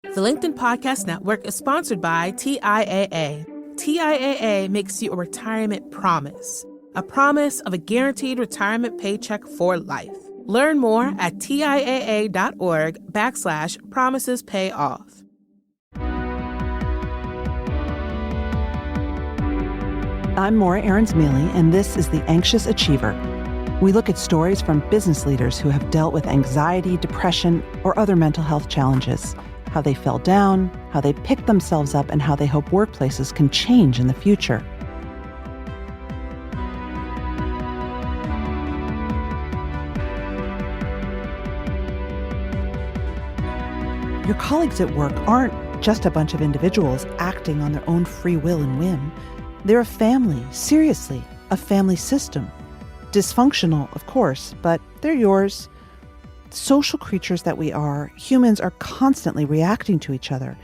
The LinkedIn Podcast Network is sponsored by TIAA. TIAA makes you a retirement promise, a promise of a guaranteed retirement paycheck for life. Learn more at TIAA.org/promises pay off. I'm Morra Aarons-Mele, and this is The Anxious Achiever. We look at stories from business leaders who have dealt with anxiety, depression, or other mental health challenges, how they fell down, how they picked themselves up, and how they hope workplaces can change in the future. Your colleagues at work aren't just a bunch of individuals acting on their own free will and whim. They're a family, seriously, a family system. Dysfunctional, of course, but they're yours. Social creatures that we are, humans are constantly reacting to each other.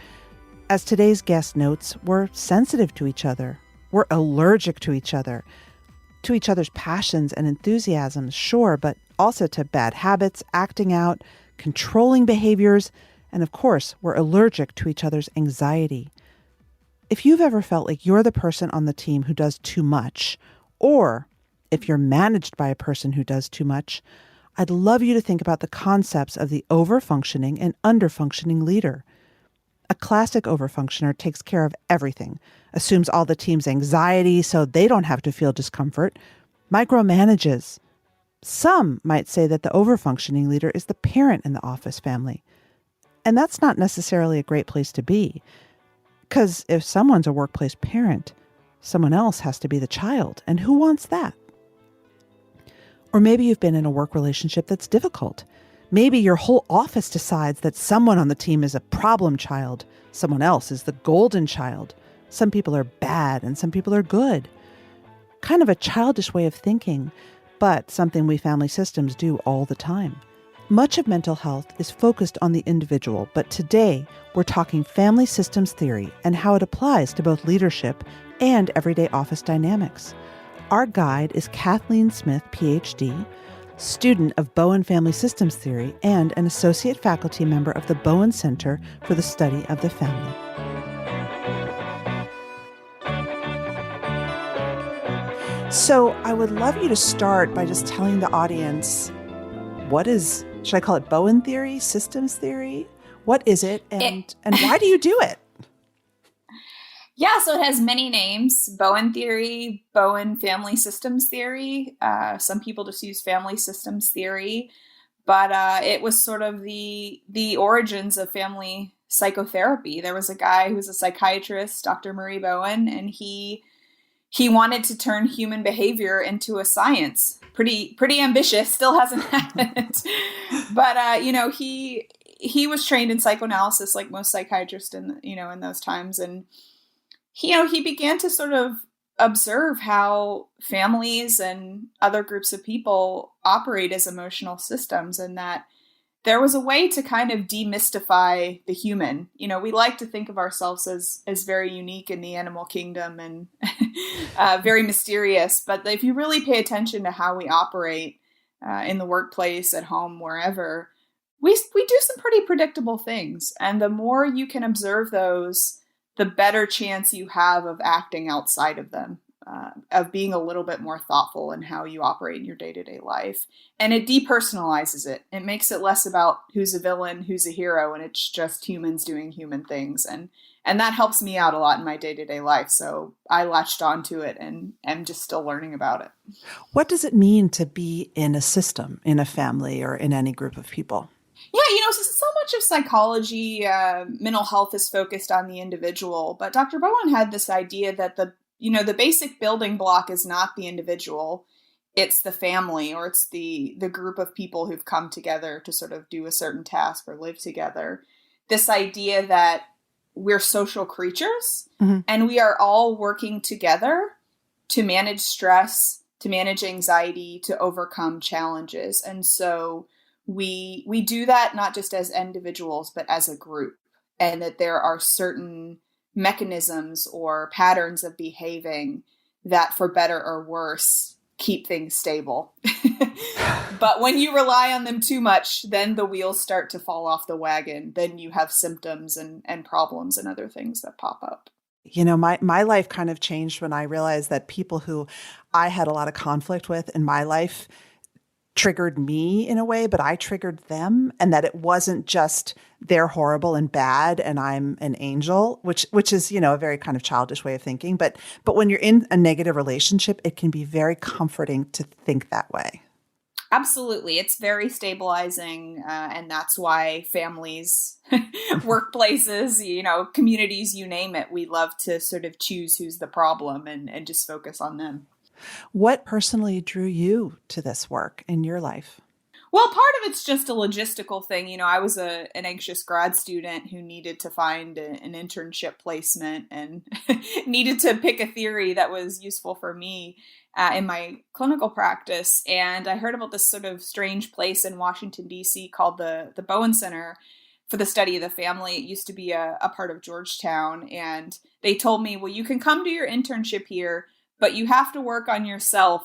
As today's guest notes, we're sensitive to each other. We're allergic to each other's passions and enthusiasms, sure, but also to bad habits, acting out, controlling behaviors, and of course, we're allergic to each other's anxiety. If you've ever felt like you're the person on the team who does too much, or if you're managed by a person who does too much, I'd love you to think about the concepts of the over-functioning and under-functioning leader. A classic overfunctioner takes care of everything, assumes all the team's anxiety so they don't have to feel discomfort, micromanages. Some might say that the overfunctioning leader is the parent in the office family. And that's not necessarily a great place to be. Because if someone's a workplace parent, someone else has to be the child. And who wants that? Or maybe you've been in a work relationship that's difficult. Maybe your whole office decides that someone on the team is a problem child. Someone else is the golden child. Some people are bad and some people are good. Kind of a childish way of thinking, but something we family systems do all the time. Much of mental health is focused on the individual, but today we're talking family systems theory and how it applies to both leadership and everyday office dynamics. Our guide is Kathleen Smith, PhD, student of Bowen Family Systems Theory and an associate faculty member of the Bowen Center for the Study of the Family. So I would love you to start by just telling the audience, should I call it Bowen theory, systems theory? What is it and why do you do it? Yeah, so it has many names: Bowen theory, Bowen family systems theory. Some people just use family systems theory, but it was sort of the origins of family psychotherapy. There was a guy who was a psychiatrist, Dr. Murray Bowen, and he wanted to turn human behavior into a science. Pretty ambitious, still hasn't happened. But he was trained in psychoanalysis like most psychiatrists in those times, and he began to sort of observe how families and other groups of people operate as emotional systems, and that there was a way to kind of demystify the human. We like to think of ourselves as very unique in the animal kingdom and very mysterious. But if you really pay attention to how we operate in the workplace, at home, wherever, we do some pretty predictable things. And the more you can observe those, the better chance you have of acting outside of them, of being a little bit more thoughtful in how you operate in your day-to-day life. And it depersonalizes it. It makes it less about who's a villain, who's a hero, and it's just humans doing human things. And that helps me out a lot in my day-to-day life. So I latched onto it and am just still learning about it. What does it mean to be in a system, in a family, or in any group of people? Yeah, so much of psychology, mental health is focused on the individual, but Dr. Bowen had this idea that the basic building block is not the individual, it's the family, or it's the group of people who've come together to sort of do a certain task or live together. This idea that we're social creatures, mm-hmm. and we are all working together to manage stress, to manage anxiety, to overcome challenges. And so we do that not just as individuals, but as a group, and that there are certain mechanisms or patterns of behaving that, for better or worse, keep things stable. But when you rely on them too much, then the wheels start to fall off the wagon. Then you have symptoms and problems and other things that pop up. You know, my life kind of changed when I realized that people who I had a lot of conflict with in my life triggered me in a way, but I triggered them, and that it wasn't just they're horrible and bad and I'm an angel, which is, you know, a very kind of childish way of thinking. But when you're in a negative relationship, it can be very comforting to think that way. Absolutely. It's very stabilizing. And that's why families, workplaces, you know, communities, you name it, we love to sort of choose who's the problem and just focus on them. What personally drew you to this work in your life? Well, part of it's just a logistical thing. You know, I was an anxious grad student who needed to find an internship placement and needed to pick a theory that was useful for me in my clinical practice. And I heard about this sort of strange place in Washington, D.C. called the Bowen Center for the Study of the Family. It used to be a part of Georgetown. And they told me, well, you can come to your internship here, but you have to work on yourself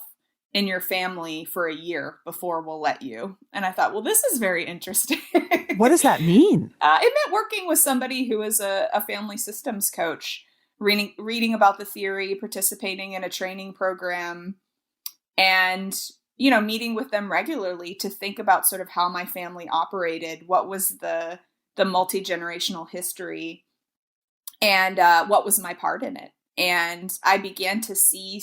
and your family for a year before we'll let you. And I thought, well, this is very interesting. What does that mean? It meant working with somebody who is a family systems coach, reading about the theory, participating in a training program, and, you know, meeting with them regularly to think about sort of how my family operated, what was the multi-generational history, and what was my part in it. And I began to see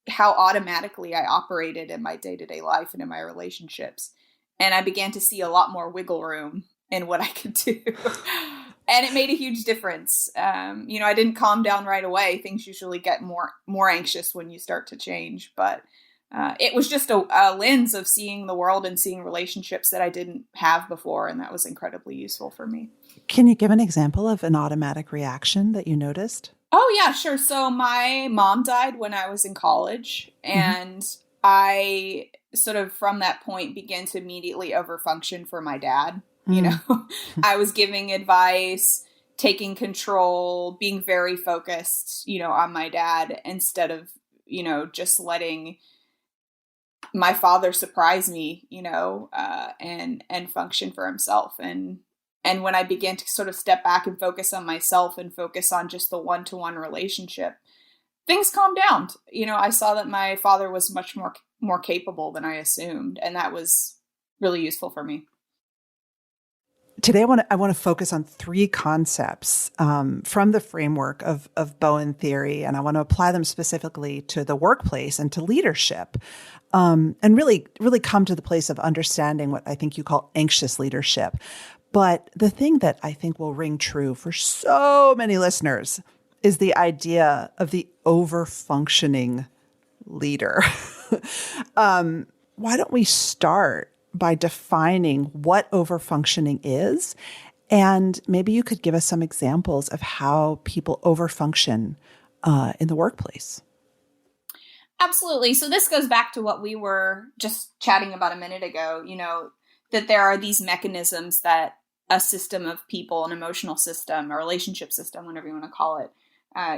how automatically I operated in my day-to-day life and in my relationships. And I began to see a lot more wiggle room in what I could do. And it made a huge difference. You know, I didn't calm down right away. Things usually get more anxious when you start to change. But it was just a lens of seeing the world and seeing relationships that I didn't have before. And that was incredibly useful for me. Can you give an example of an automatic reaction that you noticed? Oh, yeah, sure. So my mom died when I was in college, and I sort of from that point began to immediately overfunction for my dad. You know, I was giving advice, taking control, being very focused, you know, on my dad instead of, you know, just letting my father surprise me, you know, and function for himself. And when I began to sort of step back and focus on myself and focus on just the one-to-one relationship, things calmed down. You know, I saw that my father was much more capable than I assumed. And that was really useful for me. Today, I want to focus on three concepts from the framework of Bowen theory, and I want to apply them specifically to the workplace and to leadership, and really come to the place of understanding what I think you call anxious leadership. But the thing that I think will ring true for so many listeners is the idea of the over-functioning leader. Why don't we start by defining what overfunctioning is? And maybe you could give us some examples of how people overfunction in the workplace. Absolutely. So this goes back to what we were just chatting about a minute ago, you know, that there are these mechanisms that a system of people, an emotional system, a relationship system, whatever you want to call it,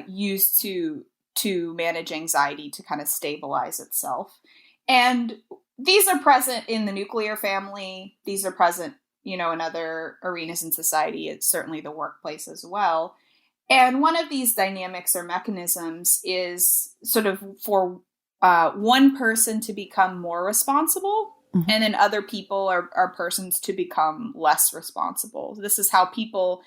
use to manage anxiety, to kind of stabilize itself. And these are present in the nuclear family. These are present, you know, in other arenas in society. It's certainly the workplace as well. And one of these dynamics or mechanisms is sort of for one person to become more responsible, and then other people are persons to become less responsible. This is how people,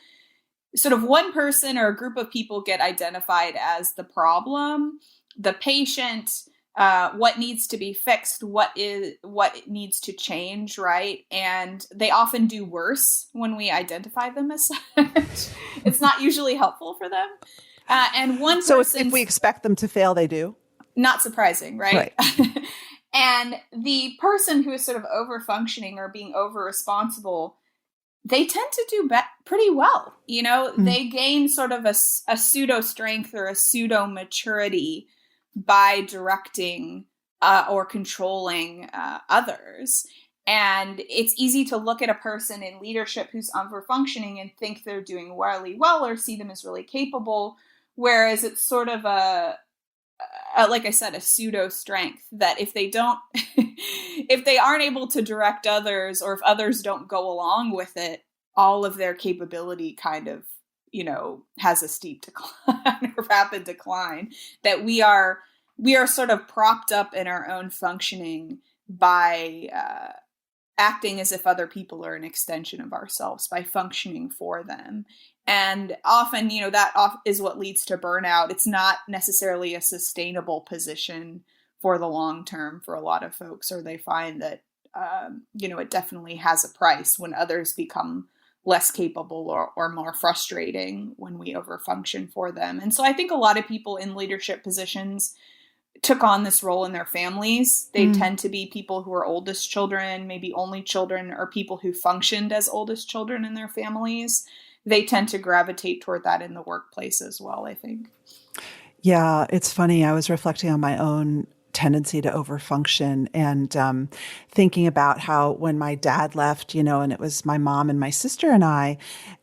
sort of one person or a group of people get identified as the problem, the patient, what needs to be fixed, what needs to change, right? And they often do worse when we identify them as such. It's not usually helpful for them. And one person... So if we expect them to fail, they do? Not surprising, right? And the person who is sort of over-functioning or being over-responsible, they tend to do pretty well. You know, they gain sort of a pseudo-strength or a pseudo-maturity by directing or controlling others. And it's easy to look at a person in leadership who's over-functioning and think they're doing really well or see them as really capable, whereas it's sort of like I said, a pseudo strength that if they don't, if they aren't able to direct others, or if others don't go along with it, all of their capability kind of, has a steep decline or rapid decline, that we are sort of propped up in our own functioning by acting as if other people are an extension of ourselves, by functioning for them. And often, that is what leads to burnout. It's not necessarily a sustainable position for the long term for a lot of folks, or they find that, it definitely has a price when others become less capable or more frustrating when we overfunction for them. And so I think a lot of people in leadership positions took on this role in their families. They tend to be people who are oldest children, maybe only children, or people who functioned as oldest children in their families. They tend to gravitate toward that in the workplace as well, I think. Yeah, it's funny. I was reflecting on my own tendency to overfunction and thinking about how when my dad left, and it was my mom and my sister and I,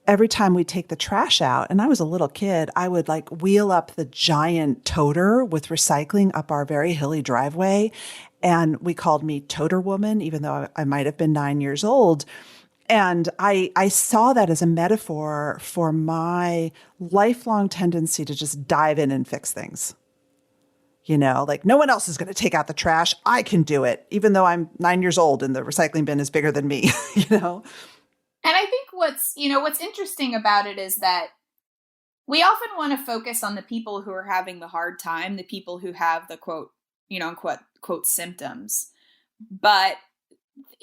every time we'd take the trash out, and I was a little kid, I would wheel up the giant toter with recycling up our very hilly driveway. And we called me Toter Woman, even though I might have been 9 years old. And I saw that as a metaphor for my lifelong tendency to just dive in and fix things. No one else is going to take out the trash. I can do it, even though I'm 9 years old and the recycling bin is bigger than me, And I think what's interesting about it is that we often want to focus on the people who are having the hard time, the people who have the quote symptoms. But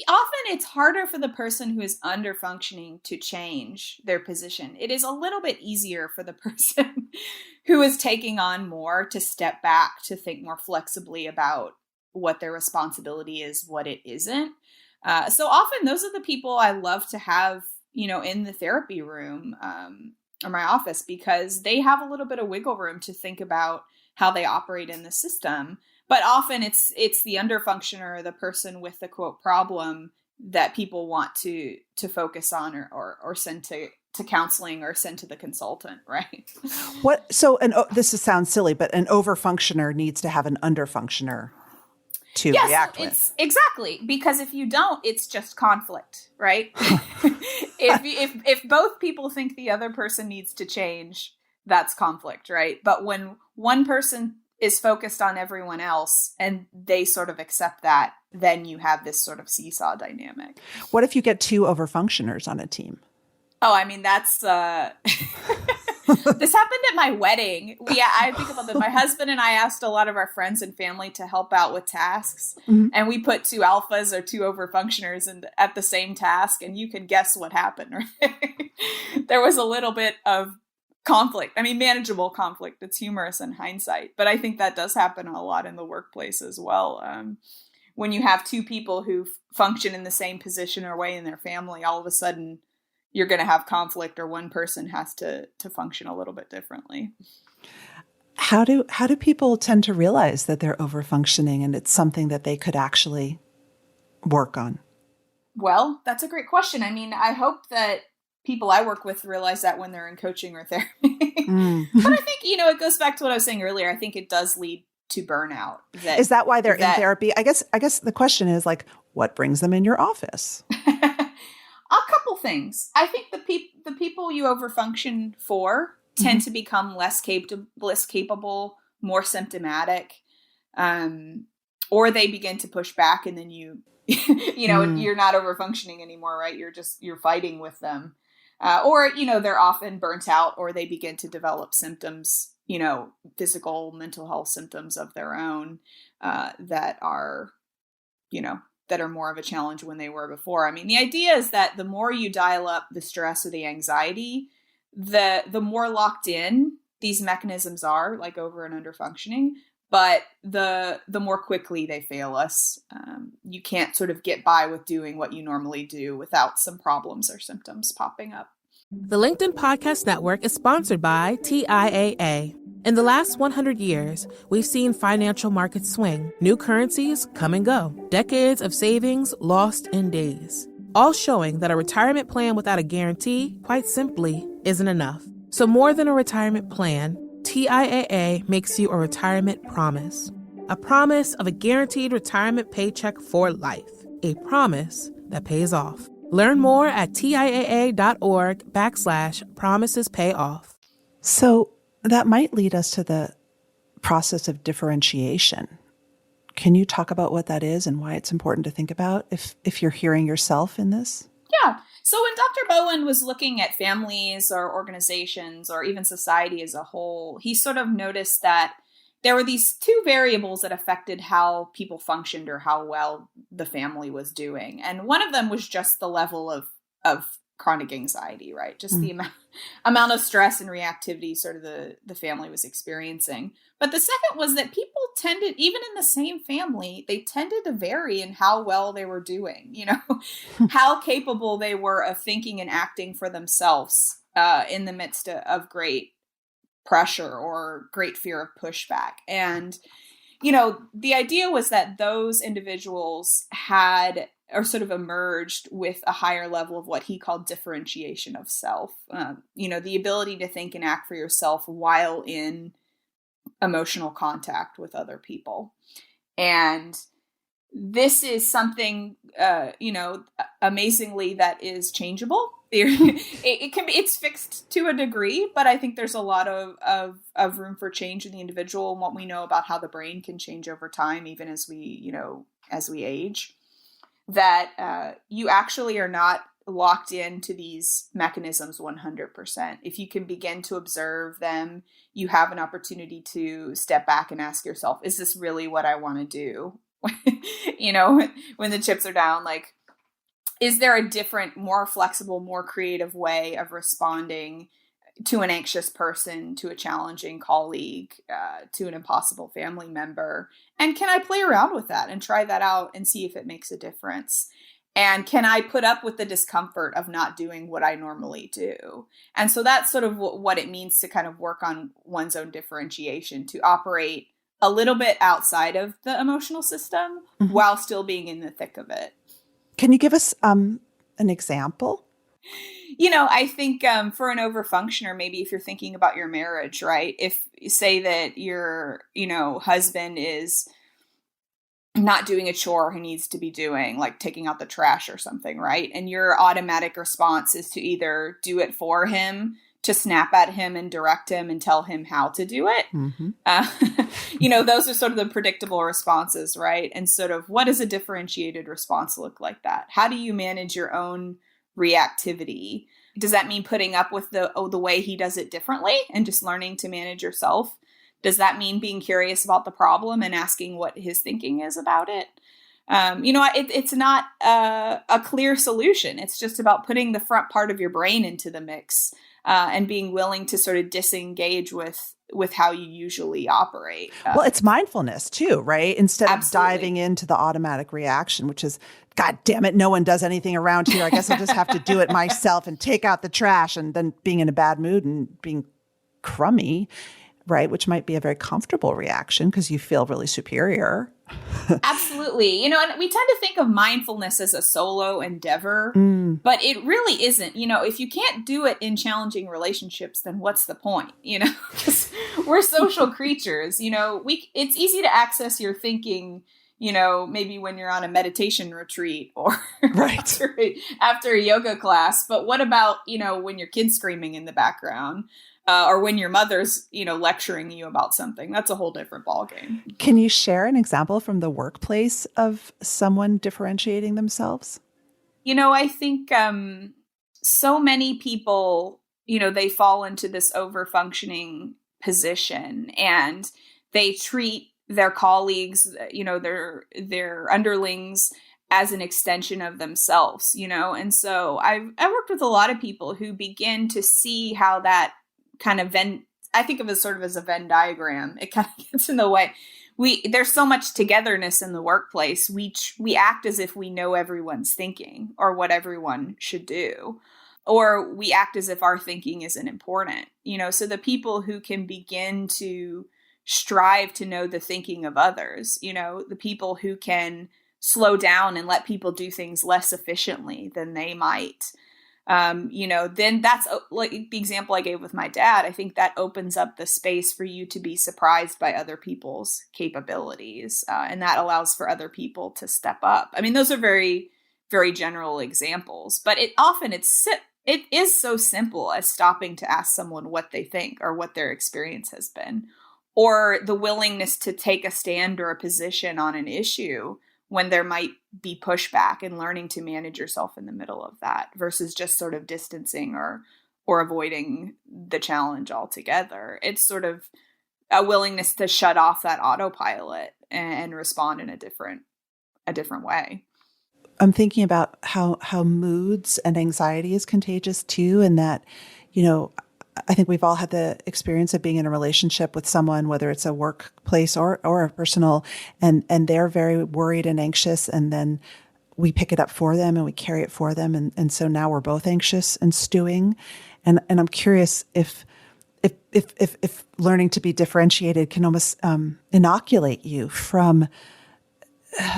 often it's harder for the person who is under functioning to change their position. It is a little bit easier for the person who is taking on more to step back, to think more flexibly about what their responsibility is, what it isn't. So often those are the people I love to have, in the therapy room or my office, because they have a little bit of wiggle room to think about how they operate in the system. But often it's the underfunctioner, the person with the quote problem, that people want to focus on or send to counseling or send to the consultant, right? This sounds silly, but an overfunctioner needs to have an underfunctioner to react with. Exactly, because if you don't, it's just conflict, right? if both people think the other person needs to change, that's conflict, right? But when one person is focused on everyone else and they sort of accept that, then you have this sort of seesaw dynamic. What if you get two overfunctioners on a team? Oh, I mean, that's this happened at my wedding. I think about that. My husband and I asked a lot of our friends and family to help out with tasks, and we put two alphas or two overfunctioners at the same task, and you can guess what happened. Right? There was a little bit of conflict. I mean, manageable conflict. It's humorous in hindsight, but I think that does happen a lot in the workplace as well. When you have two people who function in the same position or way in their family, all of a sudden you're going to have conflict, or one person has to function a little bit differently. How do people tend to realize that they're overfunctioning and it's something that they could actually work on? Well, that's a great question. I mean, I hope that people I work with realize that when they're in coaching or therapy. But I think, it goes back to what I was saying earlier. I think it does lead to burnout. Is that why they're in therapy? I guess the question is what brings them in your office? A couple things. I think the people you overfunction for tend to become less capable, more symptomatic, or they begin to push back, and then you're not overfunctioning anymore, right? You're fighting with them. Or they're often burnt out, or they begin to develop symptoms, physical, mental health symptoms of their own, that are more of a challenge when they were before. I mean, the idea is that the more you dial up the stress or the anxiety, the more locked in these mechanisms are, like over and under functioning, but the more quickly they fail us. You can't sort of get by with doing what you normally do without some problems or symptoms popping up. The LinkedIn Podcast Network is sponsored by TIAA. In the last 100 years, we've seen financial markets swing, new currencies come and go, decades of savings lost in days, all showing that a retirement plan without a guarantee, quite simply, isn't enough. So more than a retirement plan, TIAA makes you a retirement promise. A promise of a guaranteed retirement paycheck for life. A promise that pays off. Learn more at TIAA.org/promisespayoff. So that might lead us to the process of differentiation. Can you talk about what that is and why it's important to think about if you're hearing yourself in this? Yeah. So when Dr. Bowen was looking at families or organizations or even society as a whole, he sort of noticed that there were these two variables that affected how people functioned or how well the family was doing. And one of them was just the level of chronic anxiety, right? Just the amount of stress and reactivity sort of the family was experiencing. But the second was that people tended, even in the same family, they tended to vary in how well they were doing, how capable they were of thinking and acting for themselves in the midst of great pressure or great fear of pushback. And, the idea was that those individuals had or sort of emerged with a higher level of what he called differentiation of self. The ability to think and act for yourself while in emotional contact with other people. And this is something, amazingly that is changeable. It can be, it's fixed to a degree, but I think there's a lot of room for change in the individual and what we know about how the brain can change over time, even as we age, that you actually are not locked into these mechanisms 100%. If you can begin to observe them, you have an opportunity to step back and ask yourself, is this really what I want to do? When the chips are down, like, is there a different, more flexible, more creative way of responding to an anxious person, to a challenging colleague, to an impossible family member? And can I play around with that and try that out and see if it makes a difference? And can I put up with the discomfort of not doing what I normally do? And so that's sort of what it means to kind of work on one's own differentiation, to operate a little bit outside of the emotional system while still being in the thick of it. Can you give us an example? I think for an overfunctioner, maybe if you're thinking about your marriage, right? If you say that your, husband is not doing a chore he needs to be doing, like taking out the trash or something, right? And your automatic response is to either do it for him, to snap at him and direct him and tell him how to do it. Those are sort of the predictable responses, right? And sort of what does a differentiated response look like that? How do you manage your own reactivity? Does that mean putting up with the way he does it differently and just learning to manage yourself? Does that mean being curious about the problem and asking what his thinking is about it? It's not a clear solution. It's just about putting the front part of your brain into the mix and being willing to sort of disengage with how you usually operate. Well, it's mindfulness too, right? Instead Absolutely. of diving into the automatic reaction, which is, God damn it, no one does anything around here. I guess I'll just have to do it myself and take out the trash, and then being in a bad mood and being crummy, right? Which might be a very comfortable reaction because you feel really superior. Absolutely. And we tend to think of mindfulness as a solo endeavor, but it really isn't. If you can't do it in challenging relationships, then what's the point? Because we're social creatures. It's easy to access your thinking, maybe when you're on a meditation retreat or right. after a yoga class. But what about, when your kid's screaming in the background? Or when your mother's, lecturing you about something? That's a whole different ballgame. Can you share an example from the workplace of someone differentiating themselves? I think so many people, they fall into this over-functioning position, and they treat their colleagues, their underlings as an extension of themselves, And so I've worked with a lot of people who begin to see how that kind of I think of it sort of as a Venn diagram. It kind of gets in the way. There's so much togetherness in the workplace. We act as if we know everyone's thinking or what everyone should do, or we act as if our thinking isn't important. So the people who can begin to strive to know the thinking of others, the people who can slow down and let people do things less efficiently than they might. Then that's like the example I gave with my dad. I think that opens up the space for you to be surprised by other people's capabilities. And that allows for other people to step up. I mean, those are very, very general examples, but it is so simple as stopping to ask someone what they think or what their experience has been, or the willingness to take a stand or a position on an issue when there might be pushback, and learning to manage yourself in the middle of that versus just sort of distancing or avoiding the challenge altogether. It's sort of a willingness to shut off that autopilot and respond in a different way. I'm thinking about how moods and anxiety is contagious too, and that, I think we've all had the experience of being in a relationship with someone, whether it's a workplace or a personal, and they're very worried and anxious, and then we pick it up for them and we carry it for them, and so now we're both anxious and stewing, and I'm curious if learning to be differentiated can almost inoculate you from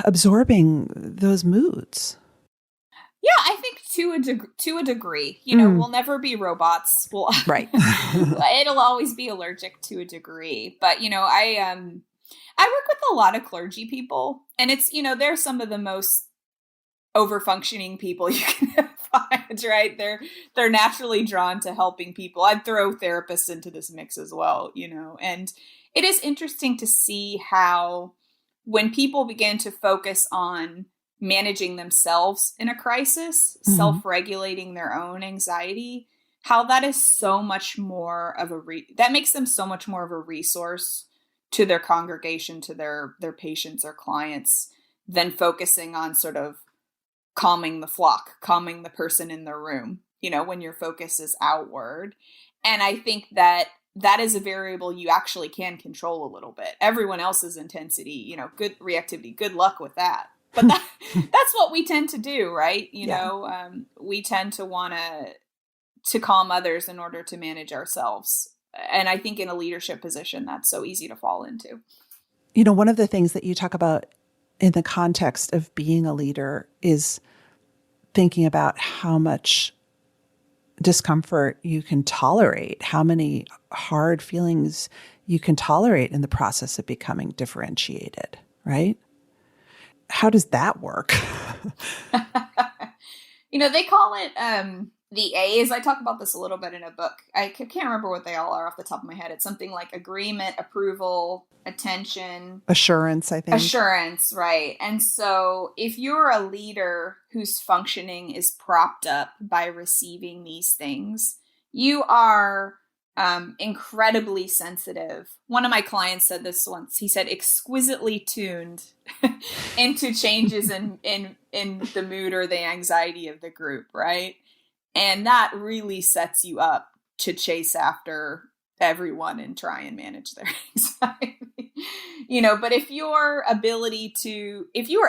absorbing those moods. Yeah, I think to a degree, we'll never be robots. Right. It'll always be allergic to a degree. But, I work with a lot of clergy people, and it's, they're some of the most over-functioning people you can find, right? They're naturally drawn to helping people. I'd throw therapists into this mix as well, and it is interesting to see how when people begin to focus on managing themselves in a crisis, self-regulating their own anxiety, how that is so much more of that makes them so much more of a resource to their congregation, to their patients or clients, than focusing on sort of calming the flock, calming the person in the room, when your focus is outward. And I think that is a variable you actually can control a little bit. Everyone else's intensity, good reactivity, good luck with that. But that's what we tend to do, right? We tend to want to calm others in order to manage ourselves. And I think in a leadership position, that's so easy to fall into. One of the things that you talk about in the context of being a leader is thinking about how much discomfort you can tolerate, how many hard feelings you can tolerate in the process of becoming differentiated, right? How does that work? They call it the A's. I talk about this a little bit in a book. I can't remember what they all are off the top of my head. It's something like agreement, approval, attention. Assurance, I think. Assurance, right. And so if you're a leader whose functioning is propped up by receiving these things, you are incredibly sensitive. One of my clients said this once. He said, exquisitely tuned into changes in the mood or the anxiety of the group, right? And that really sets you up to chase after everyone and try and manage their anxiety. But if you are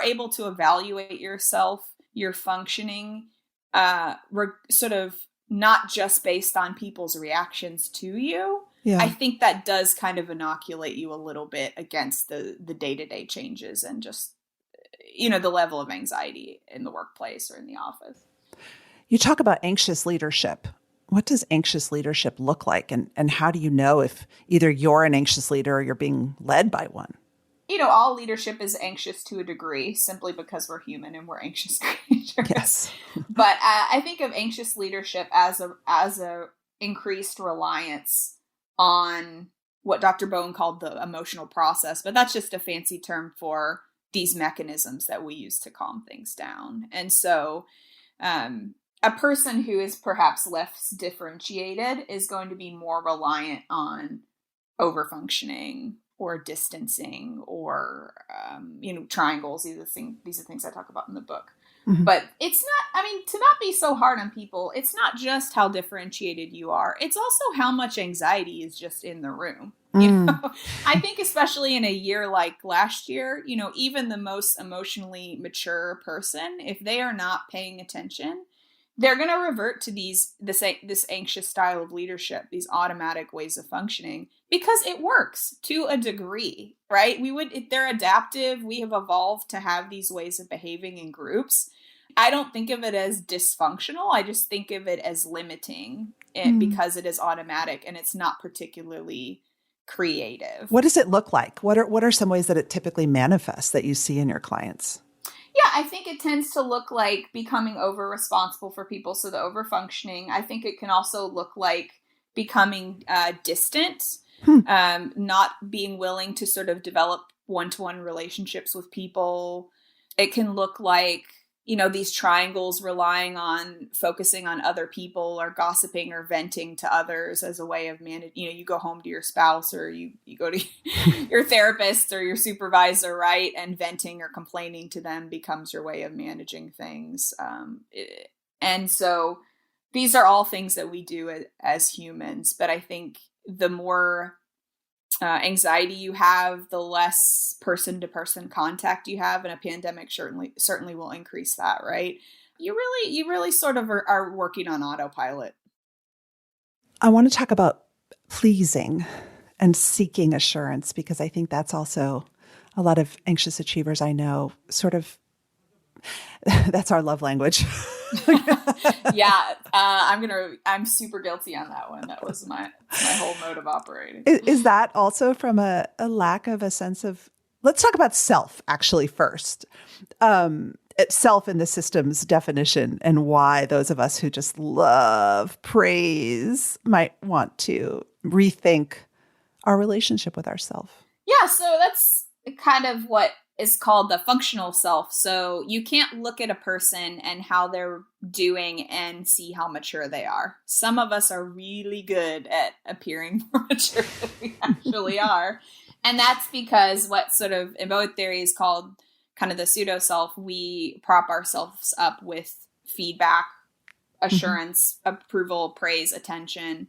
able to evaluate yourself, your functioning, sort of not just based on people's reactions to you, I think that does kind of inoculate you a little bit against the day-to-day changes and just, the level of anxiety in the workplace or in the office. You talk about anxious leadership. What does anxious leadership look like? And how do you know if either you're an anxious leader or you're being led by one? All leadership is anxious to a degree simply because we're human and we're anxious creatures. Yes. But I think of anxious leadership as a increased reliance on what Dr. Bowen called the emotional process. But that's just a fancy term for these mechanisms that we use to calm things down. And so a person who is perhaps less differentiated is going to be more reliant on overfunctioning or distancing or, triangles. These are things I talk about in the book. Mm-hmm. But it's not, to not be so hard on people, it's not just how differentiated you are. It's also how much anxiety is just in the room. I think especially in a year like last year, even the most emotionally mature person, if they are not paying attention, they're going to revert to this anxious style of leadership, these automatic ways of functioning, because it works to a degree, right? They're adaptive. We have evolved to have these ways of behaving in groups. I don't think of it as dysfunctional. I just think of it as limiting it because it is automatic and it's not particularly creative. What does it look like? What are some ways that it typically manifests that you see in your clients? Yeah, I think it tends to look like becoming over responsible for people. So the over functioning. I think it can also look like becoming distant, not being willing to sort of develop one-to-one relationships with people. It can look like, these triangles relying on focusing on other people or gossiping or venting to others as a way of managing. You go home to your spouse or you go to your therapist or your supervisor, right? And venting or complaining to them becomes your way of managing things. And so these are all things that we do as humans. But I think the more anxiety you have, the less person-to-person contact you have, and a pandemic certainly will increase that, right? You really sort of are working on autopilot. I want to talk about pleasing and seeking assurance, because I think that's also a lot of anxious achievers I know sort of, that's our love language. Yeah, I'm super guilty on that one. That was my whole mode of operating. Is that also from a lack of a sense of, let's talk about self actually first. Self in the system's definition, and why those of us who just love praise might want to rethink our relationship with ourselves. Yeah, so that's kind of what is called the functional self. So you can't look at a person and how they're doing and see how mature they are. Some of us are really good at appearing more mature than we actually are. And that's because what sort of in Bowen theory is called kind of the pseudo self, we prop ourselves up with feedback, assurance, approval, praise, attention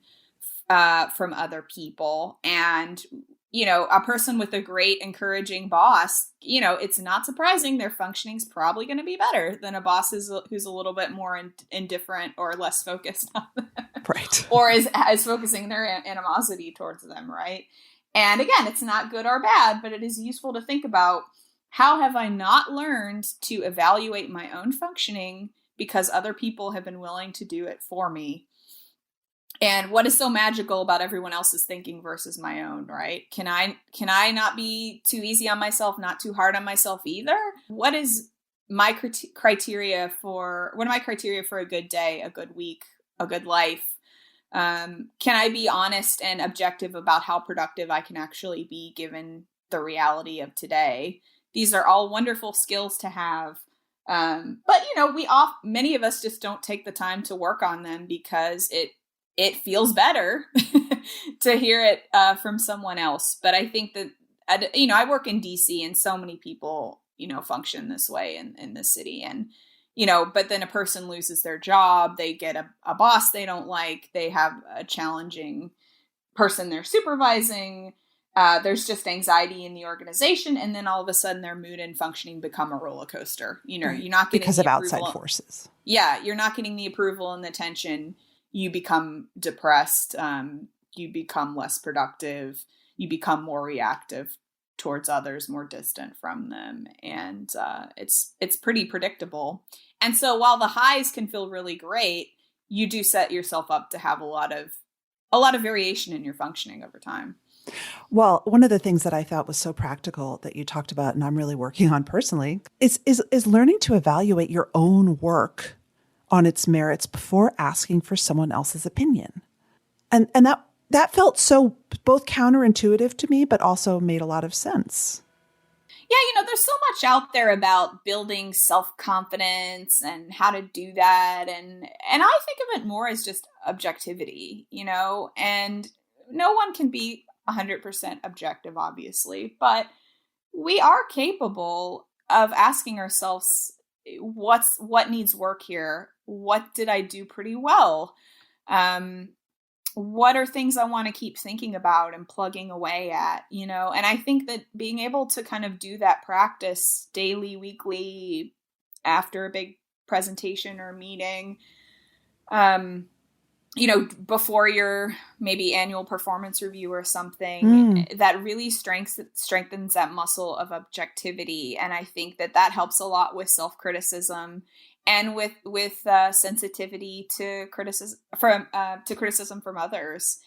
from other people. And a person with a great encouraging boss, it's not surprising their functioning is probably going to be better than a boss who's a little bit more indifferent or less focused on them. Right. Or is focusing their animosity towards them, right? And again, it's not good or bad, but it is useful to think about, how have I not learned to evaluate my own functioning because other people have been willing to do it for me? And what is so magical about everyone else's thinking versus my own, right? Can I not be too easy on myself, not too hard on myself either? What is my criteria for a good day, a good week, a good life? Can I be honest and objective about how productive I can actually be given the reality of today? These are all wonderful skills to have. But many of us just don't take the time to work on them because it feels better to hear it from someone else. But I think that, I work in DC and so many people, function this way in the city. And, but then a person loses their job, they get a boss they don't like, they have a challenging person they're supervising. There's just anxiety in the organization. And then all of a sudden their mood and functioning become a roller coaster. You're not getting because of outside forces. Yeah. You're not getting the approval and the attention. You become depressed, you become less productive, you become more reactive towards others, more distant from them. And it's pretty predictable. And so while the highs can feel really great, you do set yourself up to have a lot of variation in your functioning over time. Well, one of the things that I thought was so practical that you talked about, and I'm really working on personally, is learning to evaluate your own work on its merits before asking for someone else's opinion. And that felt so both counterintuitive to me, but also made a lot of sense. Yeah, there's so much out there about building self-confidence and how to do that. And I think of it more as just objectivity, and no one can be 100% objective, obviously, but we are capable of asking ourselves, what needs work here? What did I do pretty well? What are things I want to keep thinking about and plugging away at, and I think that being able to kind of do that practice daily, weekly, after a big presentation or meeting, before your maybe annual performance review or something, that really strengthens that muscle of objectivity. And I think that helps a lot with self-criticism and with sensitivity to criticism from others.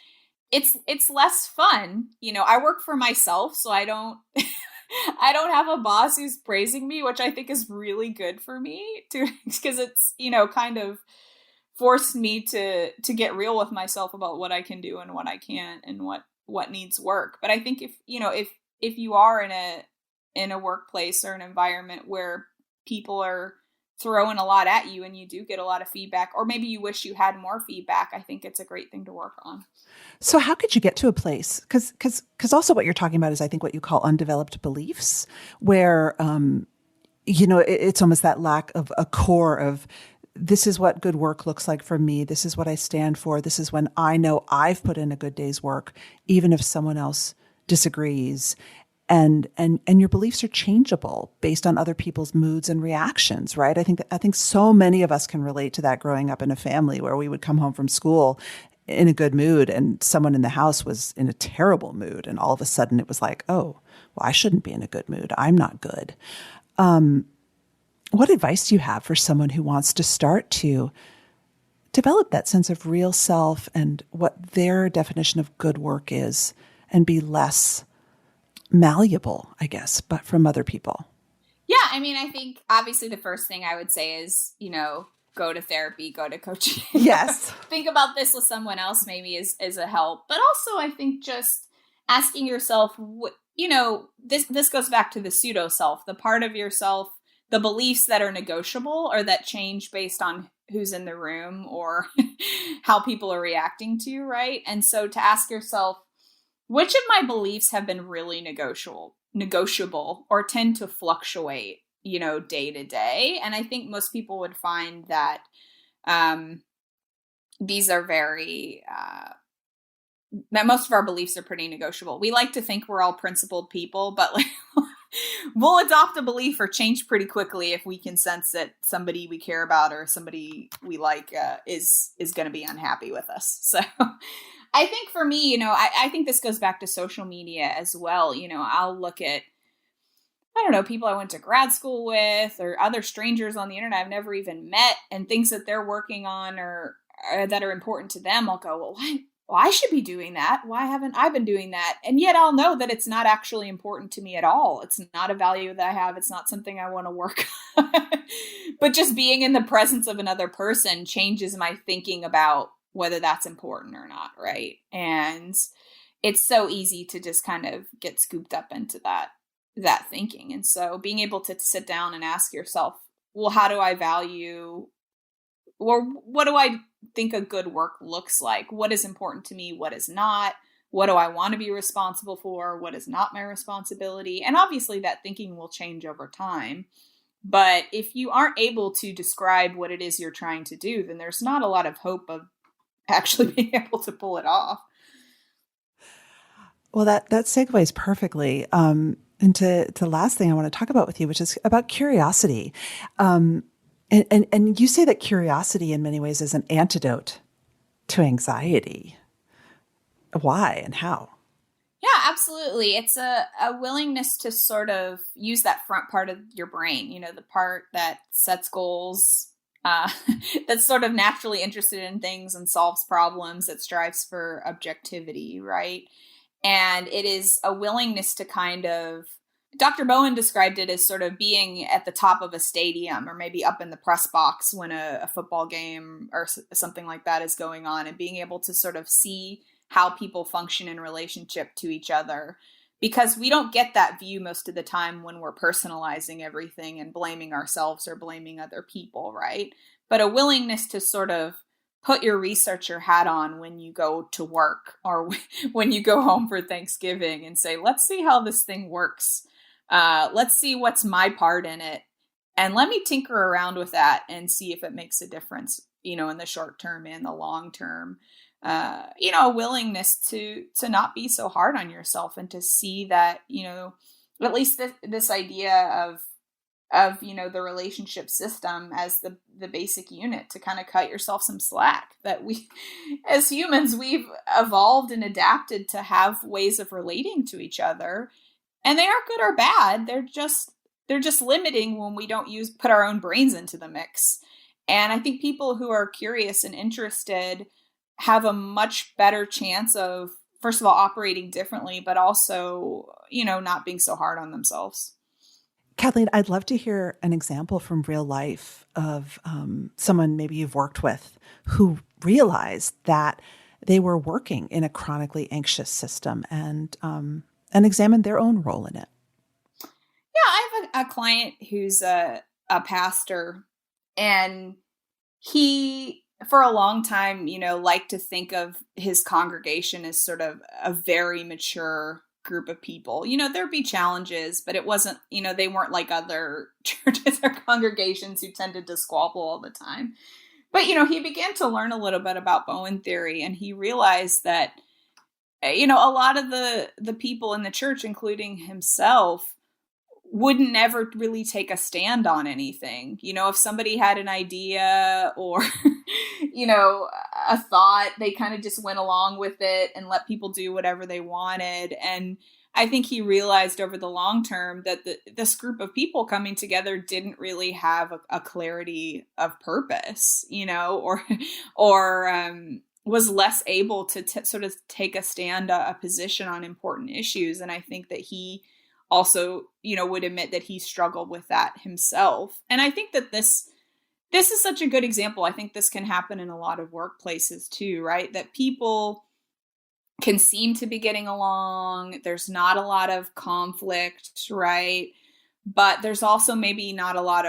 It's less fun. I work for myself, so I don't I don't have a boss who's praising me, which I think is really good for me too, because it's, kind of forced me to get real with myself about what I can do and what I can't and what needs work. But I think if you are in a workplace or an environment where people are throwing a lot at you and you do get a lot of feedback, or maybe you wish you had more feedback, I think it's a great thing to work on. So how could you get to a place? Because also what you're talking about is, I think, what you call undeveloped beliefs, where, it's almost that lack of a core of, this is what good work looks like for me. This is what I stand for. This is when I know I've put in a good day's work, even if someone else disagrees. And your beliefs are changeable based on other people's moods and reactions, right? I think so many of us can relate to that growing up in a family where we would come home from school in a good mood and someone in the house was in a terrible mood. And all of a sudden it was like, oh, well, I shouldn't be in a good mood. I'm not good. What advice do you have for someone who wants to start to develop that sense of real self and what their definition of good work is, and be less malleable, I guess, but from other people? Yeah, I think obviously the first thing I would say is, go to therapy, go to coaching. Yes. Think about this with someone else maybe is a help. But also I think just asking yourself, this goes back to the pseudo self, the part of yourself, the beliefs that are negotiable or that change based on who's in the room or how people are reacting to you, right? And so to ask yourself, which of my beliefs have been really negotiable or tend to fluctuate, day to day? And I think most people would find that these are that most of our beliefs are pretty negotiable. We like to think we're all principled people, but we'll adopt a belief or change pretty quickly if we can sense that somebody we care about or somebody we like is going to be unhappy with us. So I think for me, I think this goes back to social media as well. I'll look at, I don't know, people I went to grad school with or other strangers on the internet I've never even met, and things that they're working on or that are important to them. I'll go, well, why? Well, I should be doing that. Why haven't I been doing that? And yet I'll know that it's not actually important to me at all. It's not a value that I have. It's not something I want to work on. But just being in the presence of another person changes my thinking about whether that's important or not, right? And it's so easy to just kind of get scooped up into that thinking. And so being able to sit down and ask yourself, well, how do I value, or what do I think a good work looks like? What is important to me? What is not? What do I want to be responsible for? What is not my responsibility? And obviously that thinking will change over time. But if you aren't able to describe what it is you're trying to do, then there's not a lot of hope of actually being able to pull it off. Well, that segues perfectly into the last thing I want to talk about with you, which is about curiosity. And you say that curiosity in many ways is an antidote to anxiety. Why and how? Yeah, absolutely. It's a willingness to sort of use that front part of your brain, the part that sets goals, that's sort of naturally interested in things and solves problems, that strives for objectivity, right? And it is a willingness to kind of, Dr. Bowen described it as sort of being at the top of a stadium or maybe up in the press box when a football game or something like that is going on, and being able to sort of see how people function in relationship to each other. Because we don't get that view most of the time when we're personalizing everything and blaming ourselves or blaming other people, right? But a willingness to sort of put your researcher hat on when you go to work or when you go home for Thanksgiving and say, let's see how this thing works. Let's see what's my part in it. And let me tinker around with that and see if it makes a difference, in the short term and the long term. A willingness to not be so hard on yourself and to see that, at least this idea of the relationship system as the basic unit, to kind of cut yourself some slack, that we, as humans, we've evolved and adapted to have ways of relating to each other. And they aren't good or bad. They're just they're just limiting when we don't put our own brains into the mix. And I think people who are curious and interested have a much better chance of, first of all, operating differently, but also, not being so hard on themselves. Kathleen, I'd love to hear an example from real life of someone maybe you've worked with who realized that they were working in a chronically anxious system and examined their own role in it. Yeah, I have a client who's a pastor, and he, for a long time, liked to think of his congregation as sort of a very mature group of people. There'd be challenges, but it wasn't, they weren't like other churches or congregations who tended to squabble all the time. But, he began to learn a little bit about Bowen theory, and he realized that, a lot of the people in the church, including himself, wouldn't ever really take a stand on anything. If somebody had an idea or, a thought, they kind of just went along with it and let people do whatever they wanted. And I think he realized over the long term that this group of people coming together didn't really have a clarity of purpose, or was less able to sort of take a stand, a position on important issues. And I think that he also, would admit that he struggled with that himself. And I think that this is such a good example. I think this can happen in a lot of workplaces too, right? That people can seem to be getting along. There's not a lot of conflict, right? But there's also maybe not a lot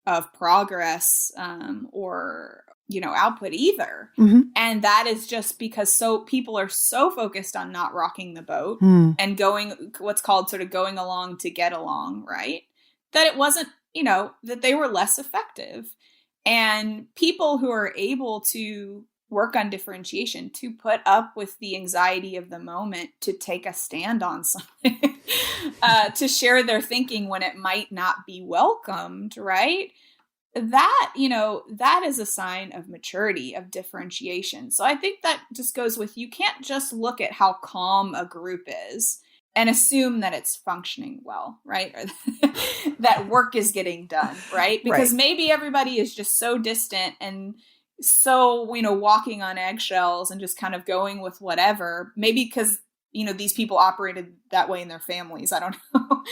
of progress or output either. Mm-hmm. And that is just because people are so focused on not rocking the boat and going, what's called sort of going along to get along, right? That it wasn't, that they were less effective. And people who are able to work on differentiation, to put up with the anxiety of the moment, to take a stand on something, to share their thinking when it might not be welcomed, right? That, that is a sign of maturity, of differentiation. So I think that just goes with, you can't just look at how calm a group is and assume that it's functioning well, right? Or that work is getting done, right? Because maybe everybody is just so distant and so, walking on eggshells and just kind of going with whatever, maybe because, these people operated that way in their families. I don't know.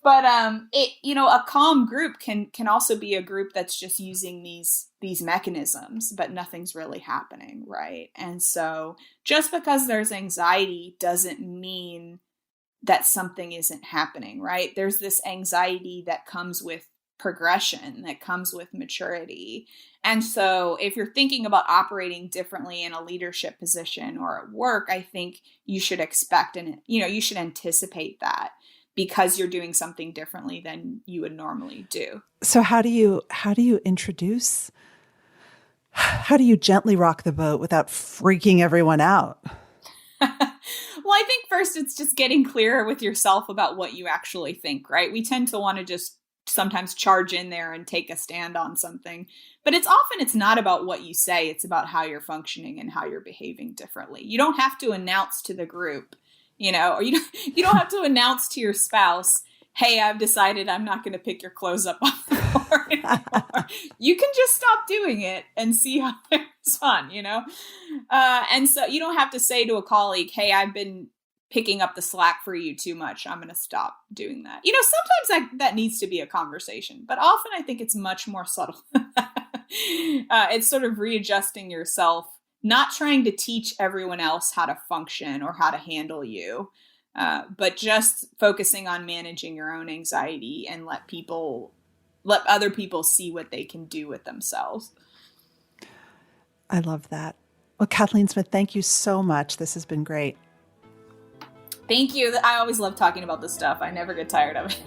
But, a calm group can also be a group that's just using these mechanisms, but nothing's really happening. Right. And so just because there's anxiety doesn't mean that something isn't happening. Right. There's this anxiety that comes with progression, that comes with maturity. And so if you're thinking about operating differently in a leadership position or at work, I think you should expect and, you should anticipate that, because you're doing something differently than you would normally do. So how do you gently rock the boat without freaking everyone out? Well, I think first it's just getting clearer with yourself about what you actually think, right? We tend to want to just sometimes charge in there and take a stand on something, but it's not about what you say. It's about how you're functioning and how you're behaving differently. You don't have to announce to the group, or you don't have to announce to your spouse, hey, I've decided I'm not going to pick your clothes up off the floor anymore. You can just stop doing it and see how they respond, and so you don't have to say to a colleague, hey, I've been picking up the slack for you too much. I'm going to stop doing that. Sometimes that needs to be a conversation, but often I think it's much more subtle. It's sort of readjusting yourself, not trying to teach everyone else how to function or how to handle you, but just focusing on managing your own anxiety and let other people see what they can do with themselves. I love that. Well, Kathleen Smith, thank you so much. This has been great. Thank you. I always love talking about this stuff. I never get tired of it.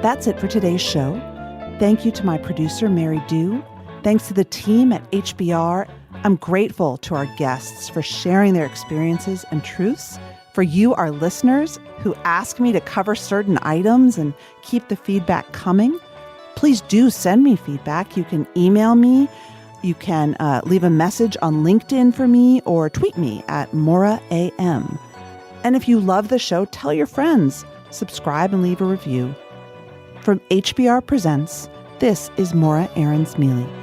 That's it for today's show. Thank you to my producer, Mary Dew. Thanks to the team at HBR. I'm grateful to our guests for sharing their experiences and truths. For you, our listeners, who ask me to cover certain items and keep the feedback coming, please do send me feedback. You can email me You can leave a message on LinkedIn for me or tweet me at Morra AM. And if you love the show, tell your friends. Subscribe and leave a review. From HBR Presents, this is Morra Aarons-Mele.